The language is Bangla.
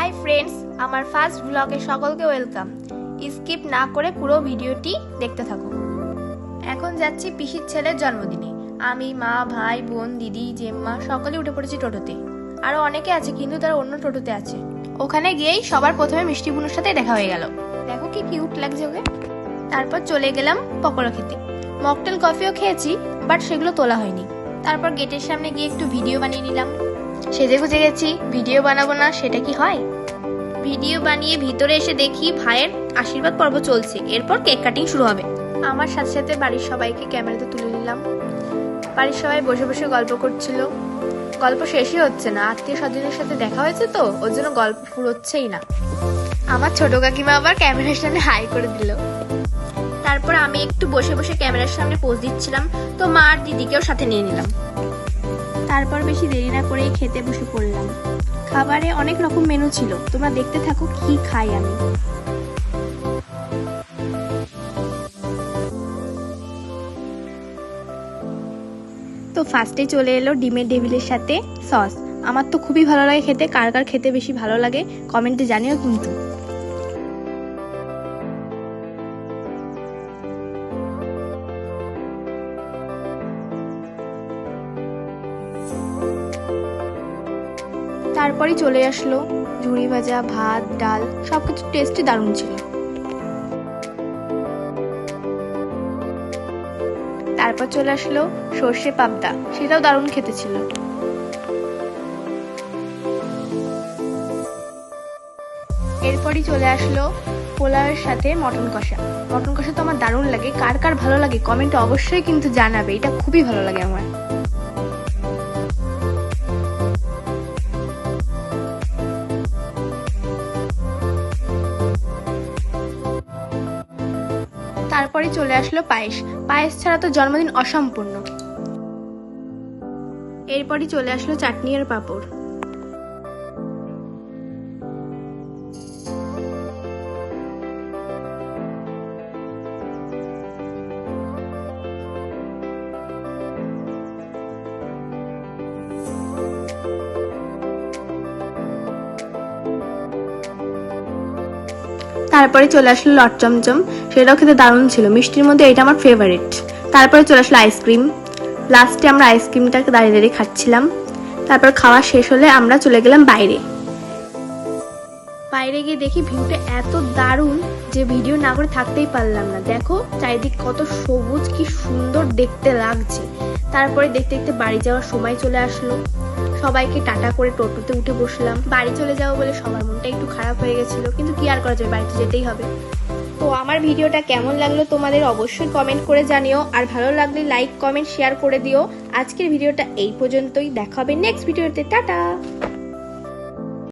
হাই ফ্রেন্ডস, আমার ফার্স্ট ব্লগে সকলকে ওয়েলকাম। স্কিপ না করে পুরো ভিডিওটি দেখতে থাকো। এখন যাচ্ছি পিসির ছেলের জন্মদিনে। আমি, মা, ভাই, বোন, দিদি, জেম্মা সকলে উঠে পড়েছি টোটোতে। আরো অনেকে আছে, কিন্তু তারা অন্য টোটোতে আছে। ওখানে গিয়েই সবার প্রথমে মিষ্টি বুনুর সাথে দেখা হয়ে গেল। দেখো কি কিউট লাগছে ওকে। তারপর চলে গেলাম পকোড়া খেতে। মকটেল কফিও খেয়েছি, বাট সেগুলো তোলা হয়নি। তারপর গেটের সামনে গিয়ে একটু ভিডিও বানিয়ে নিলাম। সেজে গুজে গেছি, ভিডিও বানাবো না সেটা কি হয়। ভিডিও বানিয়ে ভিতরে এসে দেখি ভাইয়ের আশীর্বাদ পর্ব চলছে, এরপর কেক কাটিং শুরু হবে। আমার সাথে সাথে বাড়ির সবাইকে ক্যামেরাতে তুলে নিলাম। বাড়ির সবাই বসে বসে গল্প করছিল। গল্প শেষই হচ্ছে না, আত্মীয় স্বজনের সাথে দেখা হয়েছে তো, ওর জন্য গল্প ফুরোচ্ছেই না। আমার ছোট কাকিমা আবার ক্যামেরার সামনে হাই করে দিল। তারপর আমি একটু বসে বসে ক্যামেরার সামনে পোজ দিচ্ছিলাম, তো মা আর দিদিকেও সাথে নিয়ে নিলাম। তারপর বেশি দেরি না করেই খেতে বসে পড়লাম। খাবারে অনেক রকম মেনু ছিল, তোমরা দেখতে থাকো কি খাই আমি। তো ফার্স্টে চলে এলো ডিমের টেবিলের সাথে সস। আমার তো খুবই ভালো লাগে খেতে, কার কার খেতে বেশি ভালো লাগে কমেন্টে জানিও কিন্তু। তারপরে চলে আসলো ঝুড়ি ভাজা, ভাত, ডাল, সবকিছু টেস্টই দারুণ ছিল। তারপর চলে আসলো সর্ষে পাবদা, সেটাও দারুণ খেতে ছিল। এরপরই চলে আসলো পোলাওয়ের সাথে মটন কষা। মটন কষা তো আমার দারুণ লাগে, কার কার ভালো লাগে কমেন্টে অবশ্যই কিন্তু জানাবে, এটা খুবই ভালো লাগে আমার। তারপরে চলে আসলো পায়েস। পায়েস ছাড়া তো জন্মদিন অসম্পূর্ণ। এরপরই চলে আসলো চাটনি আর পাঁপড়। তারপরে চলে আসলো লট চমচম, সেটাও খেতে দারুণ ছিল। মিষ্টির মধ্যে এটা আমার ফেভারিট। তারপরে চলে আসলো আইসক্রিম। লাস্টে আমরা আইসক্রিমটাকে দাঁড়িয়ে দাঁড়িয়ে খাচ্ছিলাম। তারপর খাওয়া শেষ হলে আমরা চলে গেলাম বাইরে। বাইরে গিয়ে দেখি ভিউটা এত দারুণ যে ভিডিও না করে থাকতেই পারলাম না। দেখো চারিদিক কত সবুজ, কি সুন্দর দেখতে লাগছে। তারপরে দেখতে দেখতে বাড়ি যাওয়ার সময় চলে আসলো। সবাইকে টাটা করে টোটোতে উঠে বসলাম। বাড়ি চলে যাবো বলে সবার মনটা একটু খারাপ হয়ে গেছিল, কিন্তু কি আর করা যাবে, বাড়িতে যেতেই হবে। তো আমার ভিডিওটা কেমন লাগলো তোমাদের অবশ্যই কমেন্ট করে জানিও, আর ভালো লাগলে লাইক, কমেন্ট, শেয়ার করে দিও। আজকের ভিডিওটা এই পর্যন্তই, দেখা হবে নেক্সট ভিডিওতে। টাটা।